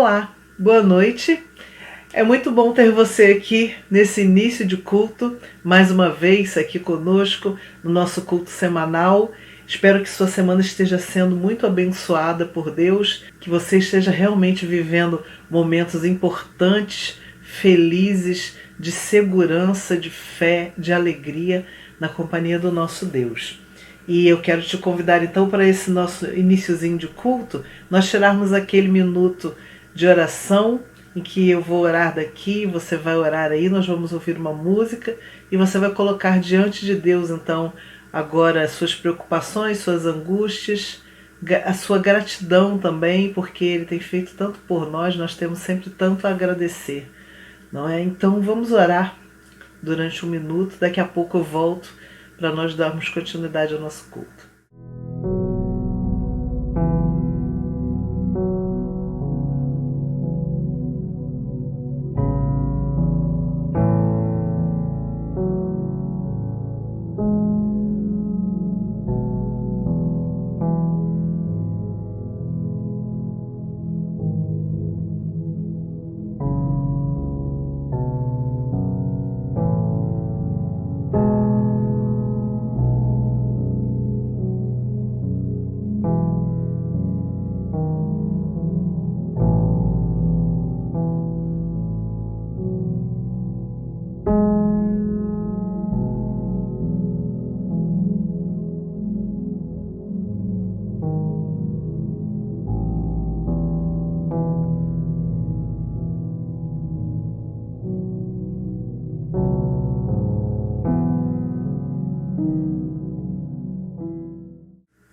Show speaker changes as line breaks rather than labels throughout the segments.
Olá, boa noite. É muito bom ter você aqui nesse início de culto, mais uma vez aqui conosco no nosso culto semanal. Espero que sua semana esteja sendo muito abençoada por Deus, que você esteja realmente vivendo momentos importantes, felizes, de segurança, de fé, de alegria na companhia do nosso Deus. E eu quero te convidar então para esse nosso iniciozinho de culto, nós tirarmos aquele minuto de oração em que eu vou orar daqui, você vai orar aí, nós vamos ouvir uma música e você vai colocar diante de Deus então agora as suas preocupações, suas angústias, a sua gratidão também, porque Ele tem feito tanto por nós temos sempre tanto a agradecer, não é? Então vamos orar durante um minuto, daqui a pouco eu volto para nós darmos continuidade ao nosso culto.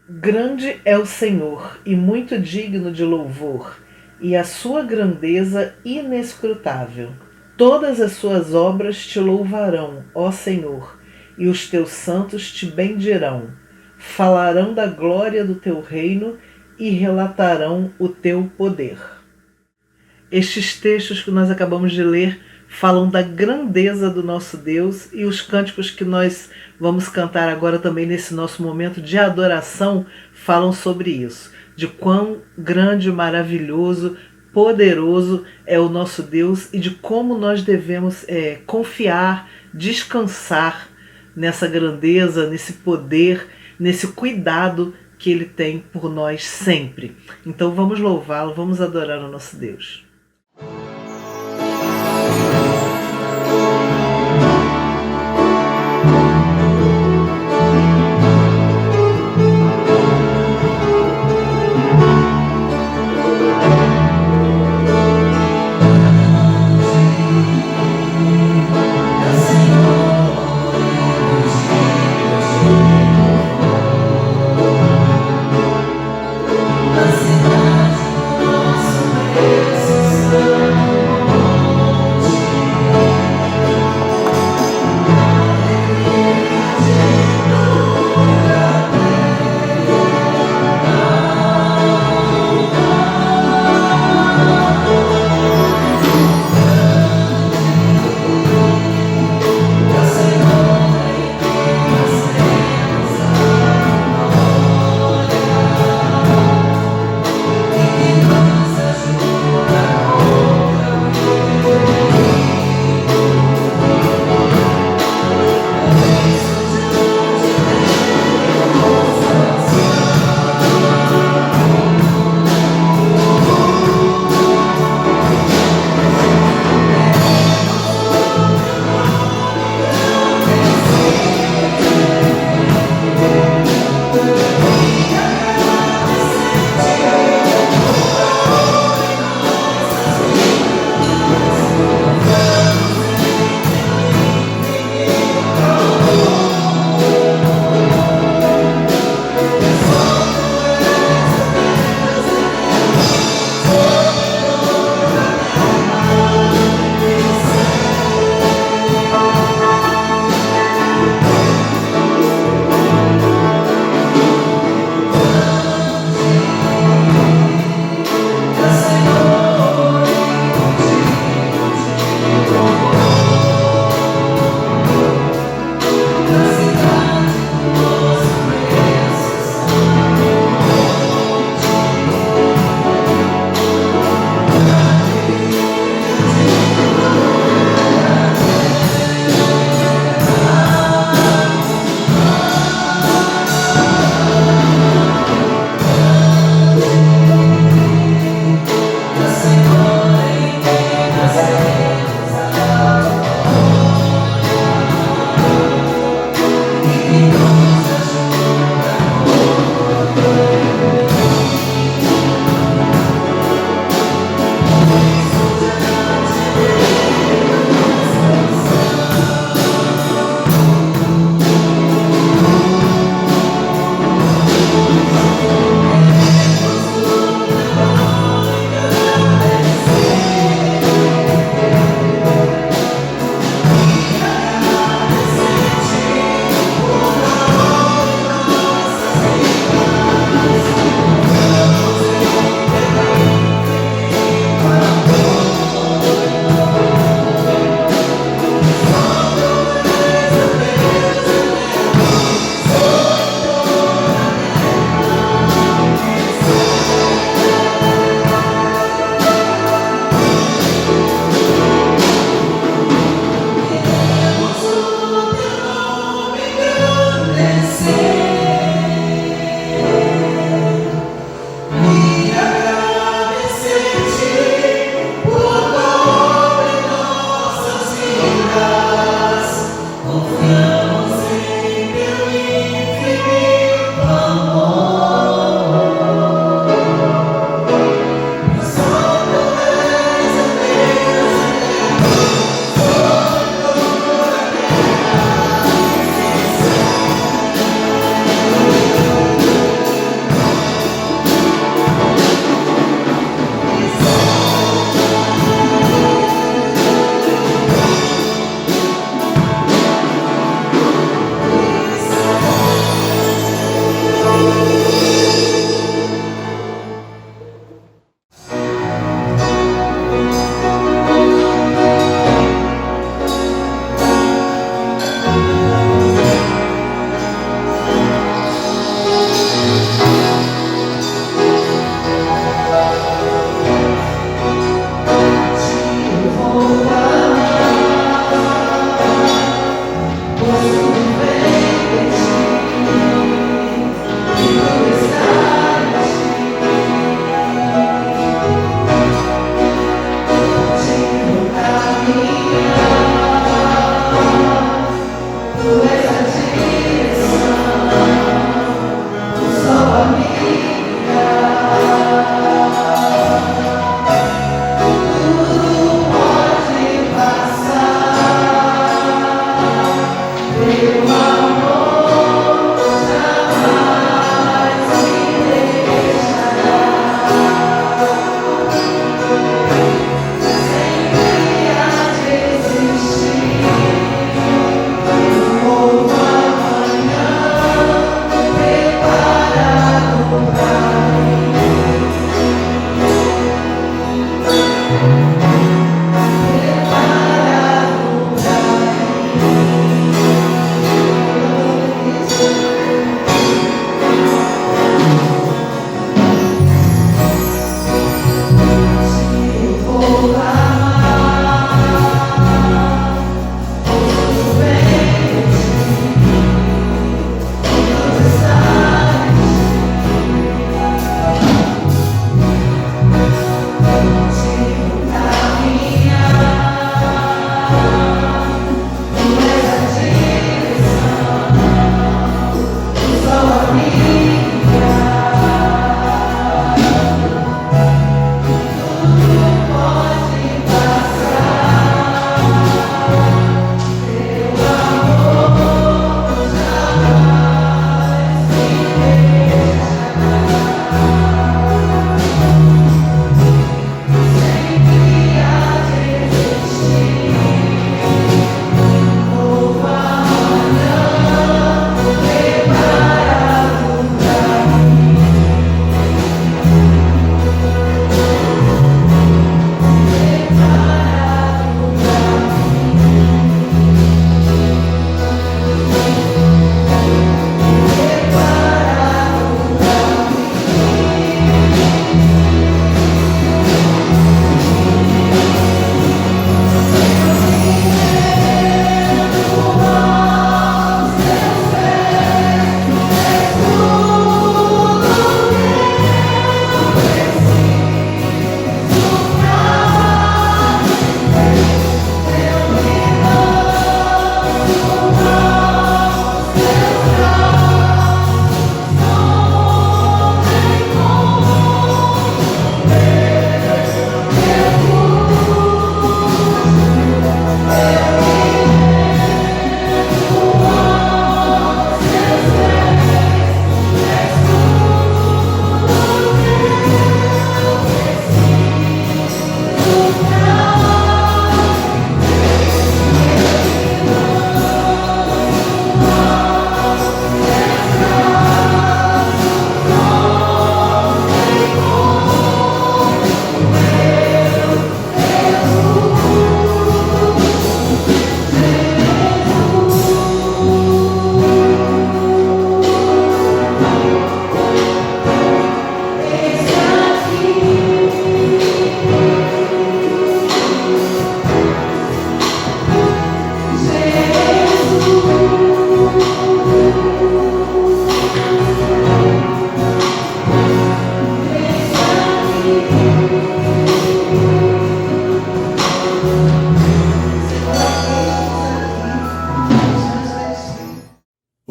Grande é o Senhor e muito digno de louvor, e a sua grandeza inescrutável. Todas as suas obras te louvarão, ó Senhor, e os teus santos te bendirão. Falarão da glória do teu reino e relatarão o teu poder. Estes textos que nós acabamos de ler falam da grandeza do nosso Deus, e os cânticos que nós vamos cantar agora também nesse nosso momento de adoração falam sobre isso, de quão grande, maravilhoso, poderoso é o nosso Deus e de como nós devemos confiar, descansar nessa grandeza, nesse poder, nesse cuidado que Ele tem por nós sempre. Então vamos louvá-lo, vamos adorar o nosso Deus.
Nosso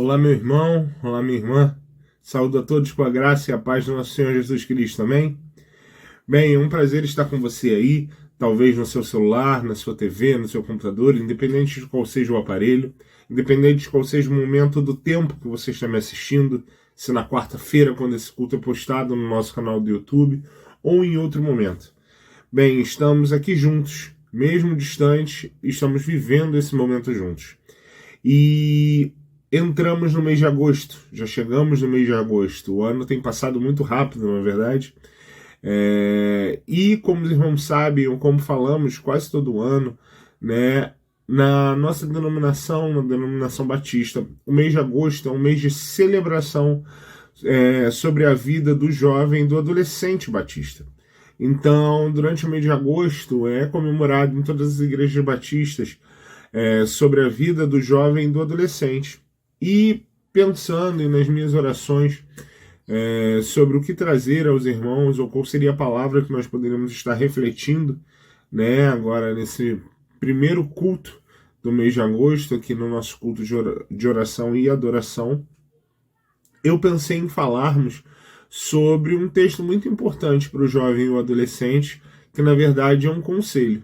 Olá, meu irmão, olá, minha irmã. Saúdo a todos com a graça e a paz do nosso Senhor Jesus Cristo, amém? Bem, é um prazer estar com você aí, talvez no seu celular, na sua TV, no seu computador, independente de qual seja o aparelho, independente de qual seja o momento do tempo que você está me assistindo, se na quarta-feira, quando esse culto é postado no nosso canal do YouTube, ou em outro momento. Bem, estamos aqui juntos, mesmo distantes, estamos vivendo esse momento juntos. E entramos no mês de agosto, já chegamos no mês de agosto. O ano tem passado muito rápido, na verdade. E como os irmãos sabem, ou como falamos quase todo ano, né, na nossa denominação, na denominação batista, o mês de agosto é um mês de celebração sobre a vida do jovem e do adolescente batista. Então, durante o mês de agosto, é comemorado em todas as igrejas batistas sobre a vida do jovem e do adolescente. E pensando nas minhas orações sobre o que trazer aos irmãos, ou qual seria a palavra que nós poderíamos estar refletindo, né, agora nesse primeiro culto do mês de agosto, aqui no nosso culto de oração e adoração, eu pensei em falarmos sobre um texto muito importante para o jovem e o adolescente, que na verdade é um conselho,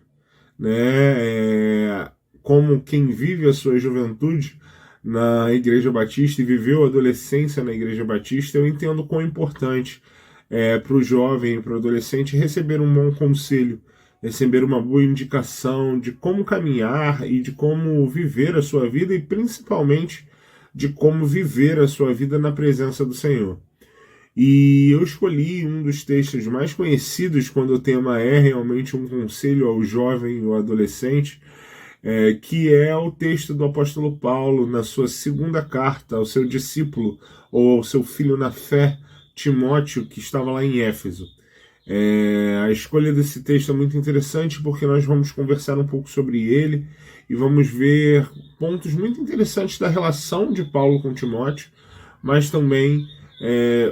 né? Como quem vive a sua juventude na Igreja Batista e viveu a adolescência na Igreja Batista, eu entendo quão importante para o jovem e para o adolescente receber um bom conselho, receber uma boa indicação de como caminhar e de como viver a sua vida e principalmente de como viver a sua vida na presença do Senhor. E eu escolhi um dos textos mais conhecidos quando o tema é realmente um conselho ao jovem e ao adolescente, que é o texto do apóstolo Paulo na sua segunda carta ao seu discípulo ou ao seu filho na fé, Timóteo, que estava lá em Éfeso. A escolha desse texto é muito interessante porque nós vamos conversar um pouco sobre ele e vamos ver pontos muito interessantes da relação de Paulo com Timóteo, mas também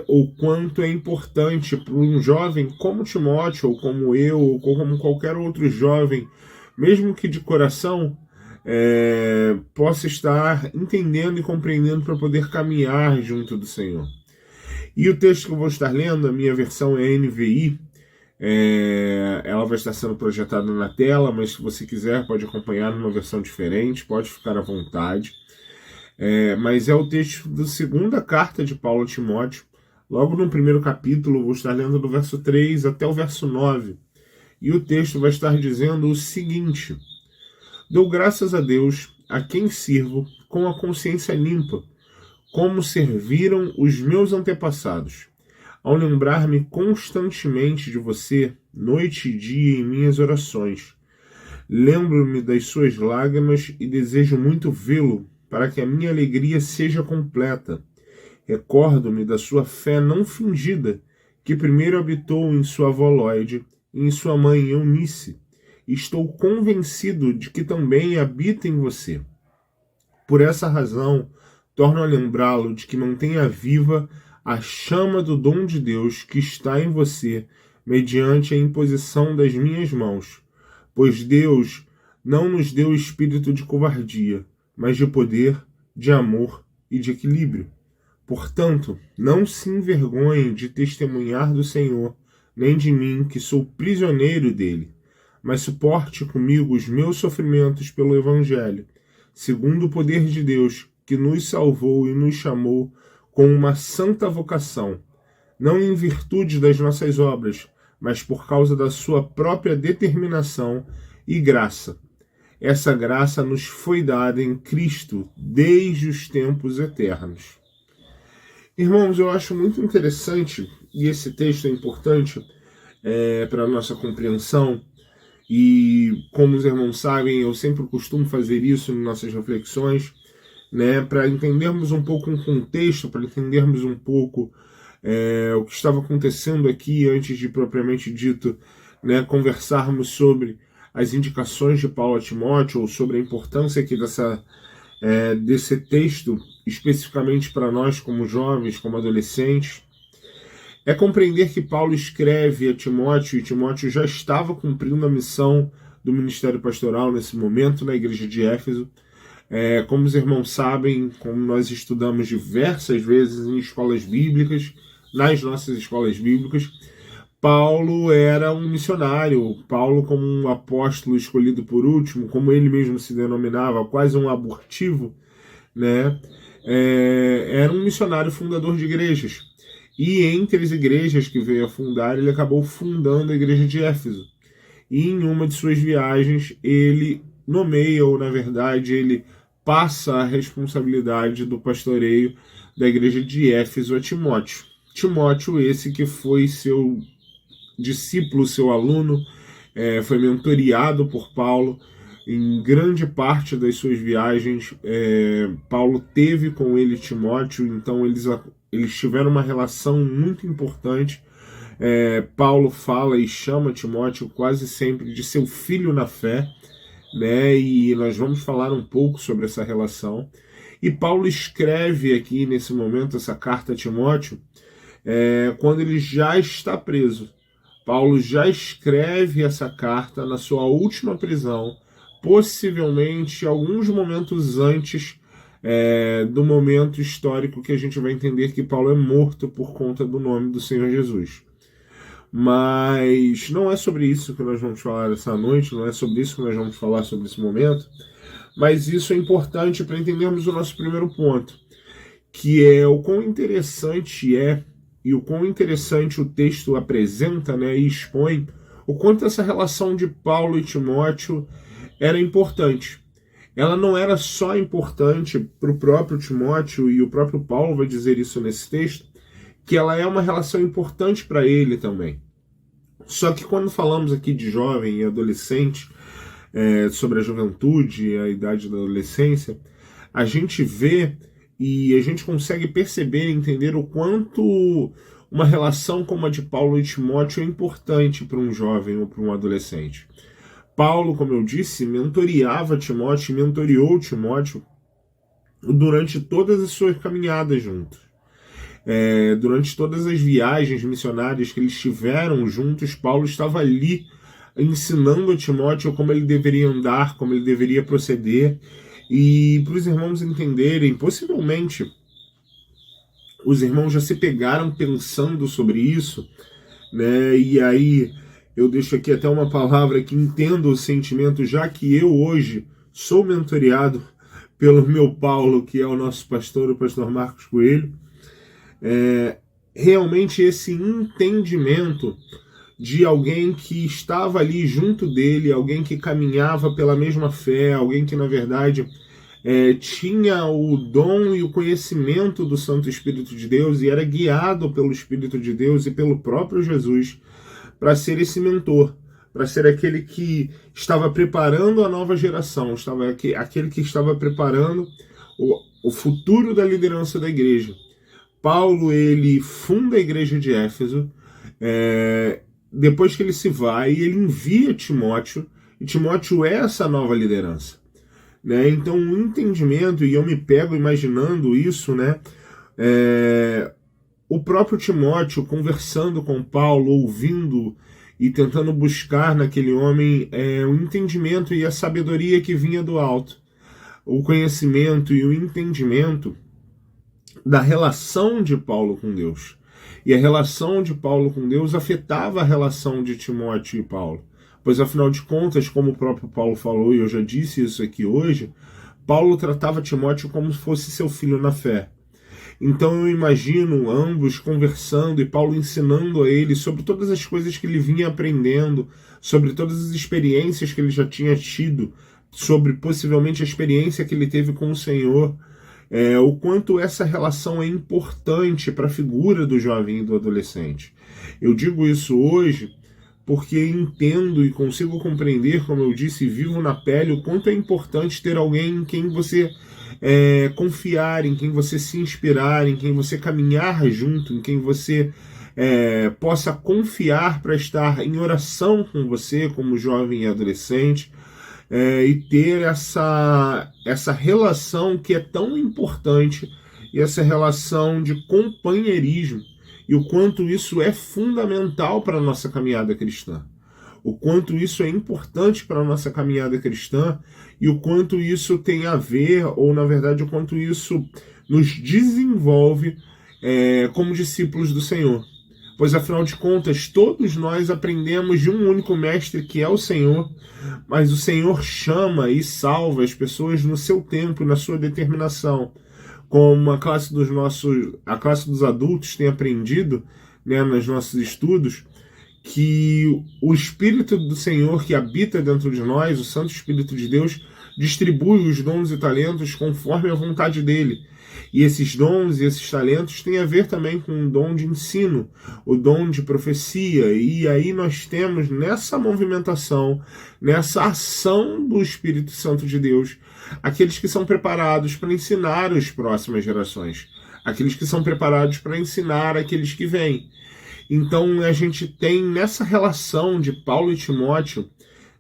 o quanto é importante para um jovem como Timóteo, ou como eu, ou como qualquer outro jovem, mesmo que de coração, possa estar entendendo e compreendendo para poder caminhar junto do Senhor. E o texto que eu vou estar lendo, a minha versão é NVI, ela vai estar sendo projetada na tela, mas se você quiser pode acompanhar numa versão diferente, pode ficar à vontade. Mas é o texto da segunda carta de Paulo a Timóteo. Logo no primeiro capítulo, vou estar lendo do verso 3 até o verso 9. E o texto vai estar dizendo o seguinte: dou graças a Deus, a quem sirvo, com a consciência limpa, como serviram os meus antepassados, ao lembrar-me constantemente de você, noite e dia em minhas orações. Lembro-me das suas lágrimas e desejo muito vê-lo, para que a minha alegria seja completa. Recordo-me da sua fé não fingida, que primeiro habitou em sua avó Lóide e em sua mãe Eunice. Estou convencido de que também habita em você. Por essa razão, torno a lembrá-lo de que mantenha viva a chama do dom de Deus que está em você, mediante a imposição das minhas mãos. Pois Deus não nos deu espírito de covardia, mas de poder, de amor e de equilíbrio. Portanto, não se envergonhem de testemunhar do Senhor, nem de mim, que sou prisioneiro dele, mas suporte comigo os meus sofrimentos pelo Evangelho, segundo o poder de Deus, que nos salvou e nos chamou com uma santa vocação, não em virtude das nossas obras, mas por causa da sua própria determinação e graça. Essa graça nos foi dada em Cristo desde os tempos eternos. Irmãos, eu acho muito interessante, e esse texto é importante para a nossa compreensão, e como os irmãos sabem, eu sempre costumo fazer isso em nossas reflexões, né, para entendermos um pouco um contexto, para entendermos um pouco o que estava acontecendo aqui antes de propriamente dito, né, conversarmos sobre as indicações de Paulo a Timóteo, ou sobre a importância aqui desse texto, especificamente para nós como jovens, como adolescentes, é compreender que Paulo escreve a Timóteo, e Timóteo já estava cumprindo a missão do ministério pastoral nesse momento na igreja de Éfeso, Como os irmãos sabem, como nós estudamos diversas vezes em escolas bíblicas, nas nossas escolas bíblicas, Paulo era um missionário. Paulo, como um apóstolo escolhido por último, como ele mesmo se denominava, quase um abortivo, né? Era um missionário fundador de igrejas. E entre as igrejas que veio a fundar, ele acabou fundando a igreja de Éfeso. E em uma de suas viagens, ele nomeia, ou na verdade, ele passa a responsabilidade do pastoreio da igreja de Éfeso a Timóteo. Timóteo, esse que foi seu discípulo, seu aluno, foi mentoreado por Paulo. Em grande parte das suas viagens, Paulo teve com ele Timóteo, então eles tiveram uma relação muito importante. Paulo fala e chama Timóteo quase sempre de seu filho na fé, né? E nós vamos falar um pouco sobre essa relação. E Paulo escreve aqui nesse momento essa carta a Timóteo quando ele já está preso. Paulo já escreve essa carta na sua última prisão, possivelmente alguns momentos antes do momento histórico que a gente vai entender que Paulo é morto por conta do nome do Senhor Jesus. Mas não é sobre isso que nós vamos falar essa noite, não é sobre isso que nós vamos falar sobre esse momento, mas isso é importante para entendermos o nosso primeiro ponto, que é o quão interessante e o quão interessante o texto apresenta, né, e expõe o quanto essa relação de Paulo e Timóteo era importante. Ela não era só importante para o próprio Timóteo, e o próprio Paulo vai dizer isso nesse texto, que ela é uma relação importante para ele também. Só que quando falamos aqui de jovem e adolescente, sobre a juventude, a idade da adolescência, a gente vê e a gente consegue perceber e entender o quanto uma relação como a de Paulo e Timóteo é importante para um jovem ou para um adolescente. Paulo, como eu disse, mentoreava Timóteo, mentoreou Timóteo durante todas as suas caminhadas juntos. Durante todas as viagens missionárias que eles tiveram juntos, Paulo estava ali ensinando a Timóteo como ele deveria andar, como ele deveria proceder. E para os irmãos entenderem, possivelmente os irmãos já se pegaram pensando sobre isso, né? E aí eu deixo aqui até uma palavra que entenda o sentimento, já que eu hoje sou mentoreado pelo meu Paulo, que é o nosso pastor, o pastor Marcos Coelho. Realmente esse entendimento de alguém que estava ali junto dele, alguém que caminhava pela mesma fé, alguém que na verdade tinha o dom e o conhecimento do Santo Espírito de Deus e era guiado pelo Espírito de Deus e pelo próprio Jesus para ser esse mentor, para ser aquele que estava preparando a nova geração, aquele que estava preparando o futuro da liderança da igreja. Paulo, ele funda a igreja de Éfeso, depois que ele se vai, ele envia Timóteo, e Timóteo é essa nova liderança. Né? Então, o entendimento, e eu me pego imaginando isso, né? O próprio Timóteo conversando com Paulo, ouvindo e tentando buscar naquele homem o entendimento e a sabedoria que vinha do alto, o conhecimento e o entendimento da relação de Paulo com Deus. E a relação de Paulo com Deus afetava a relação de Timóteo e Paulo. Pois, afinal de contas, como o próprio Paulo falou, e eu já disse isso aqui hoje, Paulo tratava Timóteo como se fosse seu filho na fé. Então eu imagino ambos conversando e Paulo ensinando a ele sobre todas as coisas que ele vinha aprendendo, sobre todas as experiências que ele já tinha tido, sobre possivelmente a experiência que ele teve com o Senhor, o quanto essa relação é importante para a figura do jovem e do adolescente. Eu digo isso hoje porque entendo e consigo compreender, como eu disse, vivo na pele, o quanto é importante ter alguém em quem você confiar, em quem você se inspirar, em quem você caminhar junto, em quem você possa confiar para estar em oração com você, como jovem e adolescente, e ter essa relação que é tão importante, e essa relação de companheirismo, e o quanto isso é fundamental para a nossa caminhada cristã. o quanto isso é importante para a nossa caminhada cristã e o quanto isso tem a ver, ou na verdade, o quanto isso nos desenvolve como discípulos do Senhor. Pois afinal de contas, todos nós aprendemos de um único mestre que é o Senhor, mas o Senhor chama e salva as pessoas no seu tempo, na sua determinação. Como a classe dos adultos tem aprendido, né, nos nossos estudos, que o Espírito do Senhor que habita dentro de nós, o Santo Espírito de Deus, distribui os dons e talentos conforme a vontade dele. E esses dons e esses talentos têm a ver também com o dom de ensino, o dom de profecia. E aí nós temos nessa movimentação, nessa ação do Espírito Santo de Deus, aqueles que são preparados para ensinar as próximas gerações, aqueles que são preparados para ensinar aqueles que vêm. Então a gente tem nessa relação de Paulo e Timóteo,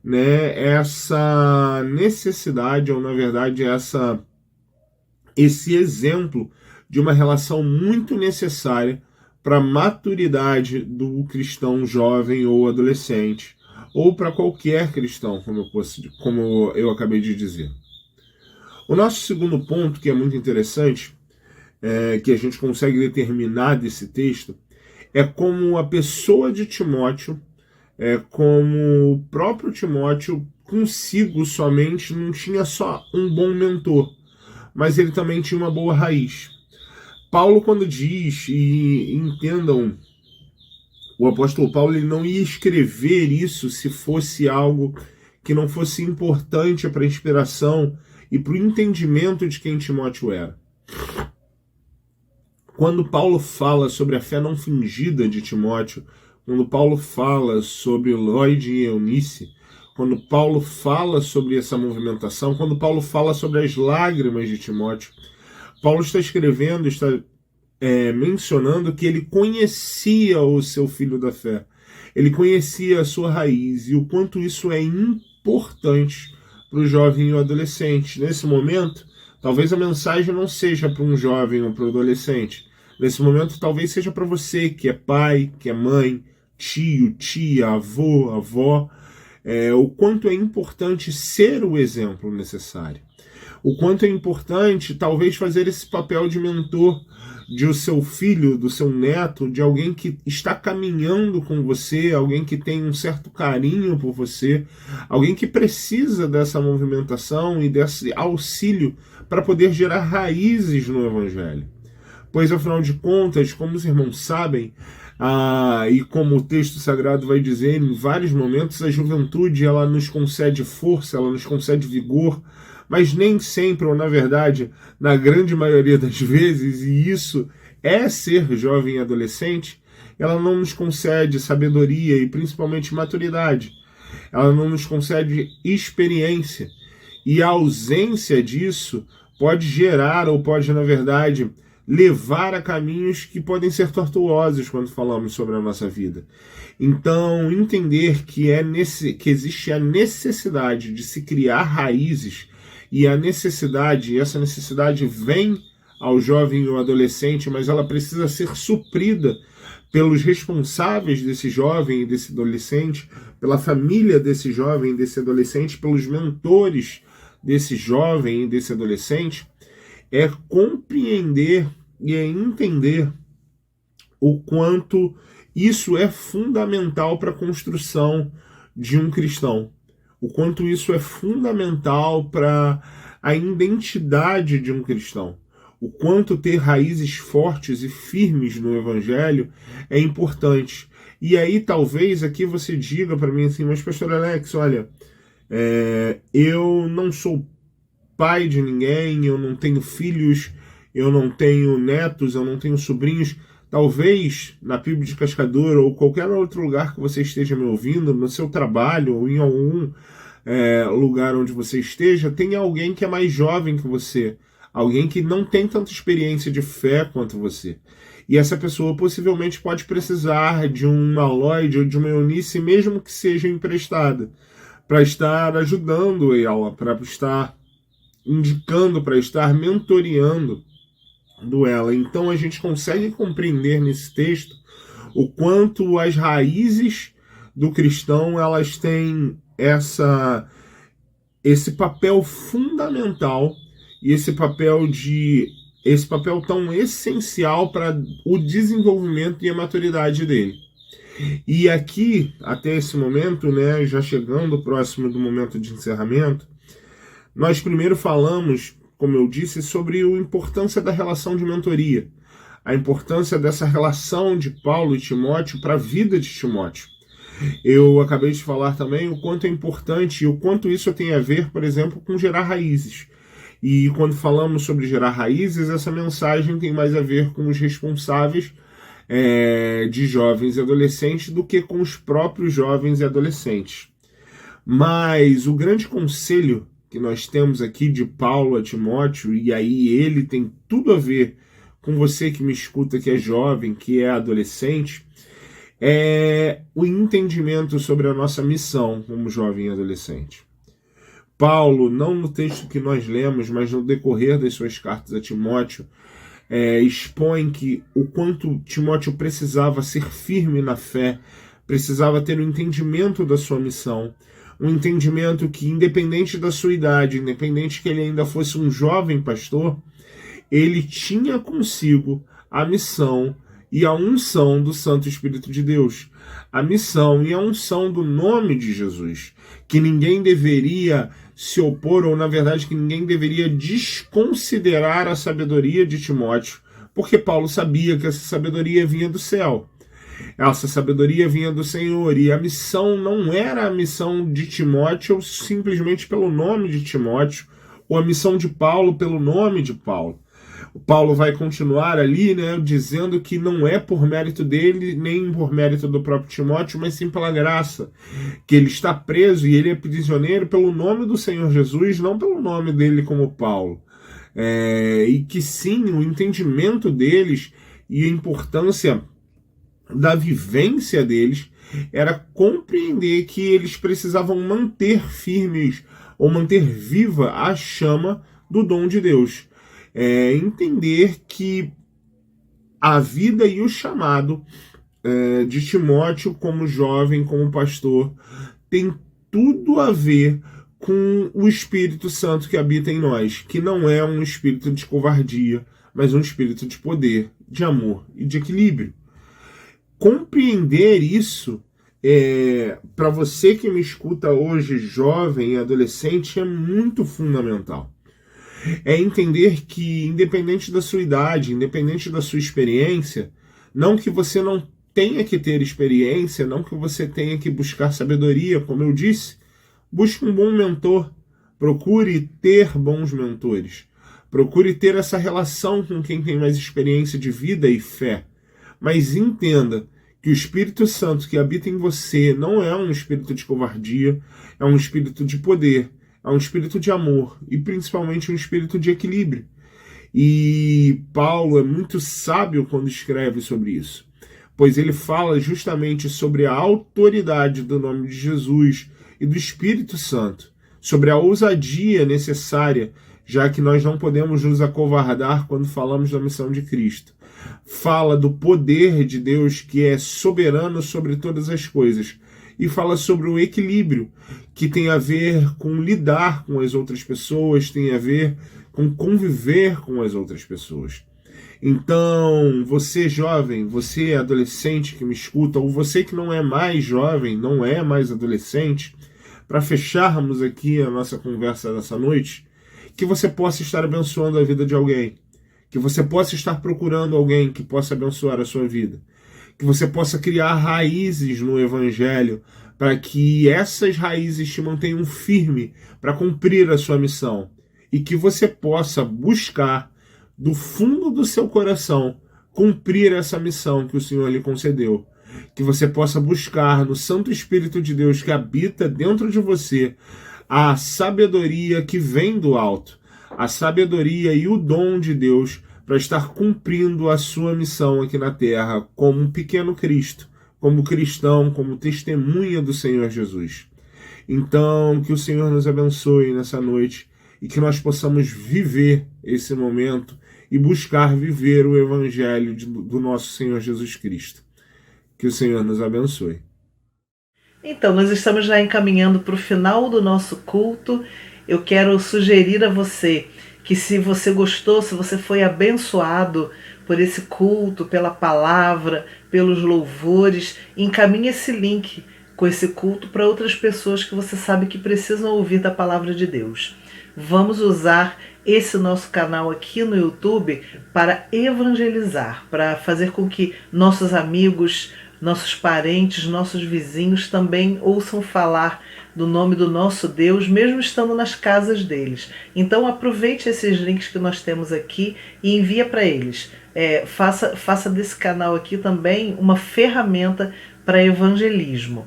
né, essa necessidade, ou na verdade esse exemplo de uma relação muito necessária para a maturidade do cristão jovem ou adolescente, ou para qualquer cristão, como eu acabei de dizer. O nosso segundo ponto, que é muito interessante, que a gente consegue determinar desse texto, é como a pessoa de Timóteo, como o próprio Timóteo consigo somente não tinha só um bom mentor, mas ele também tinha uma boa raiz. Paulo, quando diz, e entendam, o apóstolo Paulo ele não ia escrever isso se fosse algo que não fosse importante para a inspiração e para o entendimento de quem Timóteo era. Quando Paulo fala sobre a fé não fingida de Timóteo, quando Paulo fala sobre Lloyd e Eunice, quando Paulo fala sobre essa movimentação, quando Paulo fala sobre as lágrimas de Timóteo, Paulo está escrevendo, está mencionando que ele conhecia o seu filho da fé, ele conhecia a sua raiz e o quanto isso é importante para o jovem e o adolescente. Nesse momento, talvez a mensagem não seja para um jovem ou para um adolescente. Nesse momento, talvez seja para você que é pai, que é mãe, tio, tia, avô, avó, o quanto é importante ser o exemplo necessário. O quanto é importante, talvez, fazer esse papel de mentor de seu filho, do seu neto, de alguém que está caminhando com você, alguém que tem um certo carinho por você, alguém que precisa dessa movimentação e desse auxílio para poder gerar raízes no Evangelho. Pois, afinal de contas, como os irmãos sabem, e como o texto sagrado vai dizer, em vários momentos a juventude ela nos concede força, ela nos concede vigor, mas nem sempre, ou na verdade, na grande maioria das vezes, e isso é ser jovem e adolescente, ela não nos concede sabedoria e principalmente maturidade. Ela não nos concede experiência. E a ausência disso pode gerar, ou pode, na verdade, levar a caminhos que podem ser tortuosos quando falamos sobre a nossa vida. Então, entender que existe a necessidade de se criar raízes, e essa necessidade vem ao jovem ou adolescente, mas ela precisa ser suprida pelos responsáveis desse jovem e desse adolescente, pela família desse jovem e desse adolescente, pelos mentores desse jovem e desse adolescente, é compreender e é entender o quanto isso é fundamental para a construção de um cristão. O quanto isso é fundamental para a identidade de um cristão. O quanto ter raízes fortes e firmes no Evangelho é importante. E aí talvez aqui você diga para mim assim, mas pastor Alex, olha, eu não sou pai de ninguém, eu não tenho filhos, eu não tenho netos, eu não tenho sobrinhos. Talvez na PIB de Cascador ou qualquer outro lugar que você esteja me ouvindo, no seu trabalho ou em algum lugar onde você esteja, tenha alguém que é mais jovem que você, alguém que não tem tanta experiência de fé quanto você. E essa pessoa possivelmente pode precisar de uma Lloyd ou de uma Eunice, mesmo que seja emprestada, para estar ajudando ela, para estar indicando, para estar mentoreando ela. Então a gente consegue compreender nesse texto o quanto as raízes do cristão, elas têm esse papel fundamental e esse papel tão essencial para o desenvolvimento e a maturidade dele. E aqui, até esse momento, né, já chegando próximo do momento de encerramento, nós primeiro falamos, como eu disse, sobre a importância da relação de mentoria, a importância dessa relação de Paulo e Timóteo para a vida de Timóteo. Eu acabei de falar também o quanto é importante e o quanto isso tem a ver, por exemplo, com gerar raízes. E quando falamos sobre gerar raízes, essa mensagem tem mais a ver com os responsáveis de jovens e adolescentes do que com os próprios jovens e adolescentes. Mas o grande conselho que nós temos aqui de Paulo a Timóteo, e aí ele tem tudo a ver com você que me escuta, que é jovem, que é adolescente, é o entendimento sobre a nossa missão como jovem e adolescente. Paulo, não no texto que nós lemos, mas no decorrer das suas cartas a Timóteo, expõe que o quanto Timóteo precisava ser firme na fé, precisava ter um entendimento da sua missão, um entendimento que, independente da sua idade, independente que ele ainda fosse um jovem pastor, ele tinha consigo a missão e a unção do Santo Espírito de Deus, a missão e a unção do nome de Jesus, que ninguém deveria se opor, ou na verdade que ninguém deveria desconsiderar a sabedoria de Timóteo, porque Paulo sabia que essa sabedoria vinha do céu. Essa sabedoria vinha do Senhor, e a missão não era a missão de Timóteo simplesmente pelo nome de Timóteo, ou a missão de Paulo pelo nome de Paulo. O Paulo vai continuar ali, né, dizendo que não é por mérito dele, nem por mérito do próprio Timóteo, mas sim pela graça, que ele está preso e ele é prisioneiro pelo nome do Senhor Jesus, não pelo nome dele como Paulo. E que sim, o entendimento deles e a importância da vivência deles era compreender que eles precisavam manter firmes ou manter viva a chama do dom de Deus. Entender que a vida e o chamado de Timóteo como jovem, como pastor, tem tudo a ver com o Espírito Santo que habita em nós, que não é um espírito de covardia, mas um espírito de poder, de amor e de equilíbrio. Compreender isso, para você que me escuta hoje, jovem e adolescente, é muito fundamental. É entender que, independente da sua idade, independente da sua experiência, não que você não tenha que ter experiência, não que você tenha que buscar sabedoria, como eu disse, busque um bom mentor, procure ter bons mentores, procure ter essa relação com quem tem mais experiência de vida e fé, mas entenda que o Espírito Santo que habita em você não é um espírito de covardia, é um espírito de poder, é um espírito de amor e principalmente um espírito de equilíbrio. E Paulo é muito sábio quando escreve sobre isso, pois ele fala justamente sobre a autoridade do nome de Jesus e do Espírito Santo, sobre a ousadia necessária, já que nós não podemos nos acovardar quando falamos da missão de Cristo. Fala do poder de Deus que é soberano sobre todas as coisas, e fala sobre o equilíbrio, que tem a ver com lidar com as outras pessoas, tem a ver com conviver com as outras pessoas. Então, você jovem, você adolescente que me escuta, ou você que não é mais jovem, não é mais adolescente, para fecharmos aqui a nossa conversa dessa noite, que você possa estar abençoando a vida de alguém, que você possa estar procurando alguém que possa abençoar a sua vida, que você possa criar raízes no Evangelho, para que essas raízes te mantenham firme para cumprir a sua missão, e que você possa buscar, do fundo do seu coração, cumprir essa missão que o Senhor lhe concedeu. Que você possa buscar no Santo Espírito de Deus que habita dentro de você a sabedoria que vem do alto, a sabedoria e o dom de Deus para estar cumprindo a sua missão aqui na terra como um pequeno Cristo, como cristão, como testemunha do Senhor Jesus. Então, que o Senhor nos abençoe nessa noite e que nós possamos viver esse momento e buscar viver o Evangelho do nosso Senhor Jesus Cristo. Que o Senhor nos abençoe.
Então, nós estamos já encaminhando para o final do nosso culto. Eu quero sugerir a você que, se você gostou, se você foi abençoado por esse culto, pela palavra, pelos louvores, encaminhe esse link com esse culto para outras pessoas que você sabe que precisam ouvir da palavra de Deus. Vamos usar esse nosso canal aqui no YouTube para evangelizar, para fazer com que nossos amigos, nossos parentes, nossos vizinhos também ouçam falar do nome do nosso Deus, mesmo estando nas casas deles. Então aproveite esses links que nós temos aqui e envia para eles. Faça desse canal aqui também uma ferramenta para evangelismo.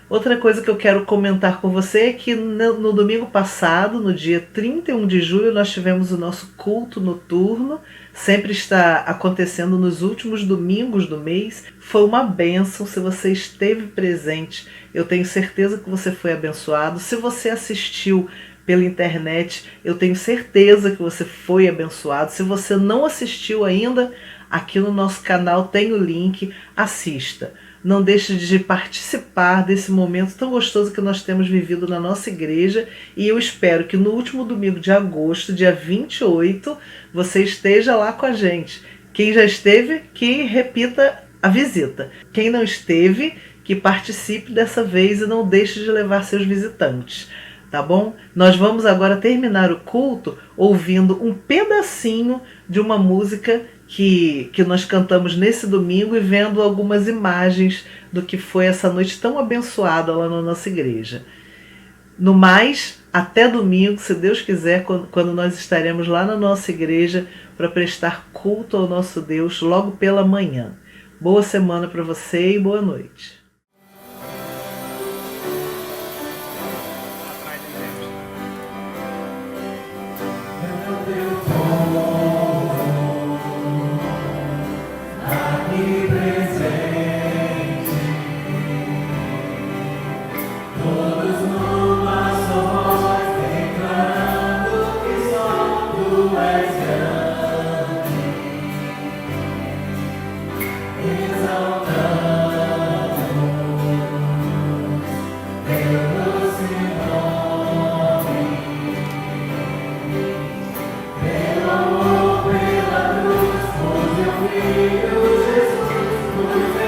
Outra coisa que eu quero comentar com você é que no domingo passado, no dia 31 de julho, nós tivemos o nosso culto noturno. Sempre está acontecendo nos últimos domingos do mês. Foi uma bênção. Se você esteve presente, eu tenho certeza que você foi abençoado. Se você assistiu pela internet, eu tenho certeza que você foi abençoado. Se você não assistiu ainda, aqui no nosso canal tem o link, assista. Não deixe de participar desse momento tão gostoso que nós temos vivido na nossa igreja. E eu espero que no último domingo de agosto, dia 28, você esteja lá com a gente. Quem já esteve, que repita a visita. Quem não esteve, que participe dessa vez e não deixe de levar seus visitantes. Tá bom? Nós vamos agora terminar o culto ouvindo um pedacinho de uma música que nós cantamos nesse domingo e vendo algumas imagens do que foi essa noite tão abençoada lá na nossa igreja. No mais, até domingo, se Deus quiser, quando nós estaremos lá na nossa igreja para prestar culto ao nosso Deus logo pela manhã. Boa semana para você e boa noite.
Pelo amor, pela cruz, pois eu fui Jesus, pois